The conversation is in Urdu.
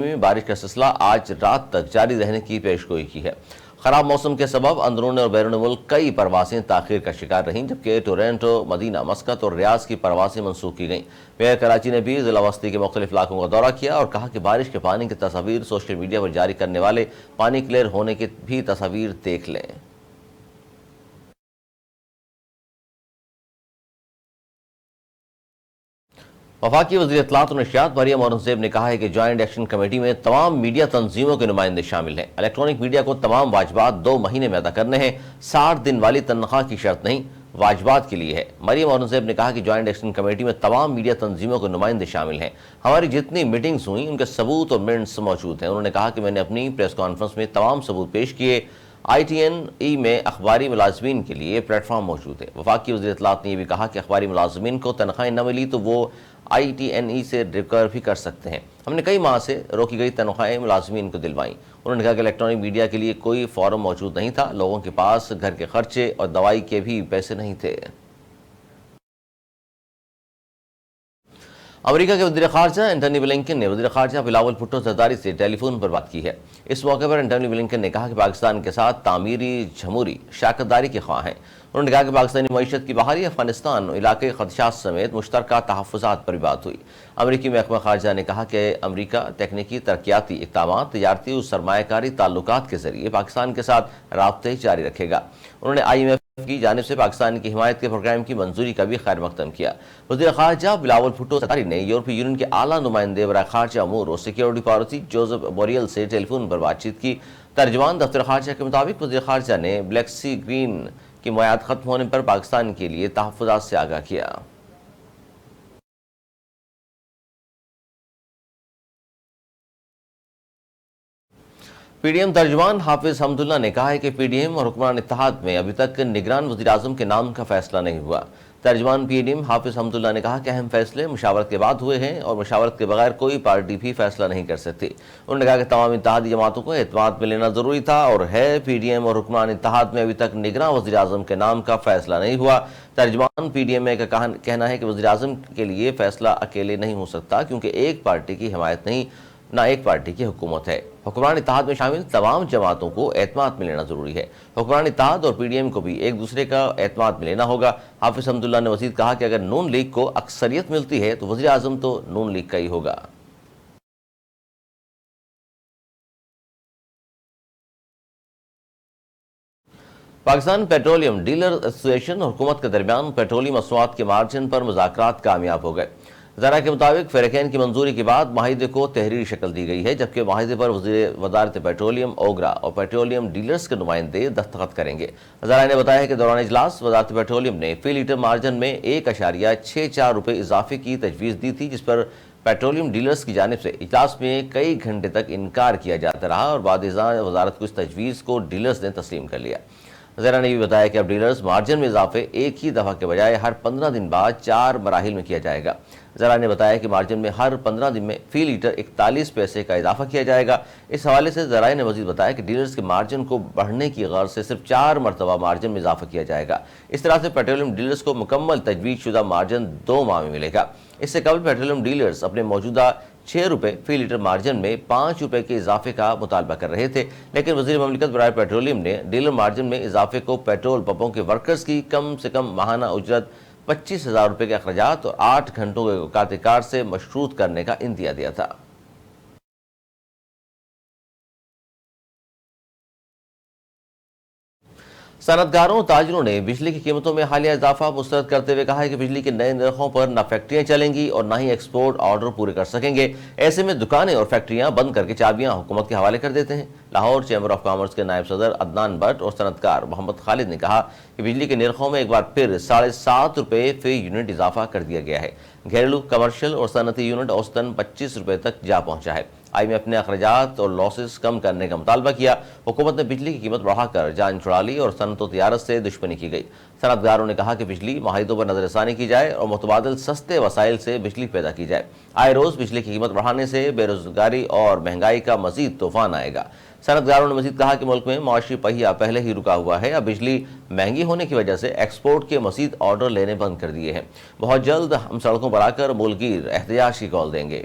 میں بارش کا سلسلہ آج رات تک جاری رہنے کی پیشگوئی کی ہے۔ خراب موسم کے سبب اندرون اور بیرون ملک کئی پروازیں تاخیر کا شکار رہیں، جبکہ ٹورنٹو، مدینہ، مسقط اور ریاض کی پروازیں منسوخ کی گئیں۔ میئر کراچی نے بھی ضلع وسطی کے مختلف علاقوں کا دورہ کیا اور کہا کہ بارش کے پانی کی تصاویر سوشل میڈیا پر جاری کرنے والے پانی کلیئر ہونے کی بھی تصاویر دیکھ لیں۔ وفاقی وزیر اطلاعات و نشریات مریم اورنگزیب نے کہا ہے کہ جوائنٹ ایکشن کمیٹی میں تمام میڈیا تنظیموں کے نمائندے شامل ہیں۔ الیکٹرانک میڈیا کو تمام واجبات 2 مہینے میں ادا کرنے ہیں، 60 دن والی تنخواہ کی شرط نہیں، واجبات کے لیے ہے۔ مریم اورنگزیب نے کہا کہ جوائنٹ ایکشن کمیٹی میں تمام میڈیا تنظیموں کے نمائندے شامل ہیں۔ ہماری جتنی میٹنگز ہوئیں ان کے ثبوت اور منٹس موجود ہیں۔ انہوں نے کہا کہ میں نے اپنی پریس کانفرنس میں تمام ثبوت پیش کیے۔ ITNE میں اخباری ملازمین کے لیے پلیٹ فارم موجود ہے۔ وفاقی وزیر اطلاعات نے یہ بھی کہا کہ اخباری ملازمین کو تنخواہیں نہ ملی تو وہ ITNE سے ریکور بھی کر سکتے ہیں۔ ہم نے کئی ماہ سے روکی گئی تنخواہیں ملازمین کو دلوائیں۔ انہوں نے کہا کہ الیکٹرانک میڈیا کے لیے کوئی فارم موجود نہیں تھا، لوگوں کے پاس گھر کے خرچے اور دوائی کے بھی پیسے نہیں تھے۔ امریکہ کے وزیر خارجہ اینٹونی بلنکن نے وزیر خارجہ بلاول بھٹو زرداری سے ٹیلی فون پر بات کی ہے۔ اس موقع پر اینٹونی بلنکن نے کہا کہ پاکستان کے ساتھ تعمیری جمہوری شراکت داری کے خواہاں ہیں۔ انہوں نے کہا کہ پاکستانی معیشت کی بحالی، افغانستان اور علاقائی خدشات سمیت مشترکہ تحفظات پر بات ہوئی۔ امریکی محکمہ خارجہ نے کہا کہ امریکہ تکنیکی ترقیاتی اقدامات، تجارتی اور سرمایہ کاری تعلقات کے ذریعے پاکستان کے ساتھ رابطے جاری رکھے گا۔ انہوں نے IMF کی جانب سے پاکستان کی حمایت کے پروگرام کی منظوری کا بھی خیر مقدم کیا۔ وزیر خارجہ بلاول بھٹو زرداری نے یورپی یونین کے اعلیٰ نمائندے برائے خارجہ امور اور سیکیورٹی پالیسی جوزف بوریل سے ٹیلی فون پر بات چیت کی۔ ترجمان دفتر خارجہ کے مطابق وزیر خارجہ نے بلیک سی گرین کی میعاد ختم ہونے پر پاکستان کے لیے تحفظات سے آگاہ کیا۔ PDM ترجمان حافظ حمداللہ نے کہا ہے کہ PDM اور حکمران اتحاد میں ابھی تک نگران وزیر اعظم کے نام کا فیصلہ نہیں ہوا۔ ترجمان PDM حافظ حمداللہ نے کہا کہ اہم فیصلے مشاورت کے بعد ہوئے ہیں اور مشاورت کے بغیر کوئی پارٹی بھی فیصلہ نہیں کر سکتی۔ انہوں نے کہا کہ تمام اتحادی جماعتوں کو اعتماد میں لینا ضروری تھا اور ہے۔ PDM اور حکمران اتحاد میں ابھی تک نگراں وزیر اعظم کے نام کا فیصلہ نہیں ہوا۔ ترجمان PDM کا کہنا ہے کہ وزیر اعظم کے لیے فیصلہ اکیلے نہیں ہو سکتا، کیونکہ ایک پارٹی کی حمایت نہیں، نہ ایک پارٹی کی حکومت ہے۔ حکمران اتحاد میں شامل تمام جماعتوں کو اعتماد میں لینا ضروری ہے۔ حکمران اتحاد اور PDM کو بھی ایک دوسرے کا اعتماد میں لینا ہوگا۔ حافظ حمداللہ نے مزید کہا کہ اگر نون لیگ کو اکثریت ملتی ہے تو وزیر اعظم تو نون لیگ کا ہی ہوگا۔ پاکستان پیٹرولیم ڈیلر ایسوسی ایشن اور حکومت کے درمیان پیٹرولیم مصنوعات کے مارجن پر مذاکرات کامیاب ہو گئے۔ ذرائع کے مطابق فریقین کی منظوری کے بعد معاہدے کو تحریری شکل دی گئی ہے، جبکہ معاہدے پر وزارت پیٹرولیم، اوگرا اور پیٹرولیم ڈیلرز کے نمائندے دستخط کریں گے۔ ذرائع نے بتایا ہے کہ دوران اجلاس وزارت پیٹرولیم نے فی لیٹر مارجن میں 1.64 روپے اضافے کی تجویز دی تھی، جس پر پیٹرولیم ڈیلرز کی جانب سے اجلاس میں کئی گھنٹے تک انکار کیا جاتا رہا اور بعد ازاں وزارت کو اس تجویز کو ڈیلرز نے تسلیم کر لیا۔ ذرائع نے بھی بتایا کہ اب ڈیلرز مارجن میں اضافے ایک ہی دفعہ کے بجائے ہر 15 دن بعد 4 مراحل میں کیا جائے گا۔ ذرائع نے بتایا کہ مارجن میں ہر 15 دن میں فی لیٹر 41 پیسے کا اضافہ کیا جائے گا۔ اس حوالے سے ذرائع نے مزید بتایا کہ ڈیلرز کے مارجن کو بڑھنے کی غرض سے صرف 4 مرتبہ مارجن میں اضافہ کیا جائے گا۔ اس طرح سے پیٹرولیم ڈیلرز کو مکمل تجویز شدہ مارجن 2 ماہ میں ملے گا۔ اس سے قبل پیٹرولیم ڈیلرز اپنے موجودہ 6 روپے فی لیٹر مارجن میں 5 روپے کے اضافے کا مطالبہ کر رہے تھے، لیکن وزیر مملکت برائے پیٹرولیم نے ڈیلر مارجن میں اضافے کو پیٹرول پمپوں کے ورکرز کی کم سے کم ماہانہ اجرت 25,000 روپے کے اخراجات اور 8 گھنٹوں کے اوقات کار سے مشروط کرنے کا عندیہ دیا تھا۔ صنعتکاروں اور تاجروں نے بجلی کی قیمتوں میں حالیہ اضافہ مسترد کرتے ہوئے کہا ہے کہ بجلی کے نئے نرخوں پر نہ فیکٹریاں چلیں گی اور نہ ہی ایکسپورٹ آرڈر پورے کر سکیں گے۔ ایسے میں دکانیں اور فیکٹریاں بند کر کے چابیاں حکومت کے حوالے کر دیتے ہیں۔ لاہور چیمبر آف کامرس کے نائب صدر عدنان بٹ اور صنعتکار محمد خالد نے کہا کہ بجلی کے نرخوں میں ایک بار پھر 7.5 روپے فی یونٹ اضافہ کر دیا گیا ہے۔ گھریلو، کمرشل اور صنعتی یونٹ اوسطاً 25 روپے تک جا پہنچا ہے۔ IMF نے اخراجات اور لاسز کم کرنے کا مطالبہ کیا۔ حکومت نے بجلی کی قیمت بڑھا کر جان چھڑا لی اور صنعت و تجارت سے دشمنی کی گئی۔ صنعتکاروں نے کہا کہ بجلی معاہدوں پر نظر ثانی کی جائے اور متبادل سستے وسائل سے بجلی پیدا کی جائے۔ آئے روز بجلی کی قیمت بڑھانے سے بے روزگاری اور مہنگائی کا مزید طوفان آئے گا۔ صنعتکاروں نے مزید کہا کہ ملک میں معاشی پہیہ پہلے ہی رکا ہوا ہے، اب بجلی مہنگی ہونے کی وجہ سے ایکسپورٹ کے مزید آرڈر لینے بند کر دیے ہیں۔ بہت جلد ہم سڑکوں پر آ کر ملک گیر احتجاج کی کال دیں گے۔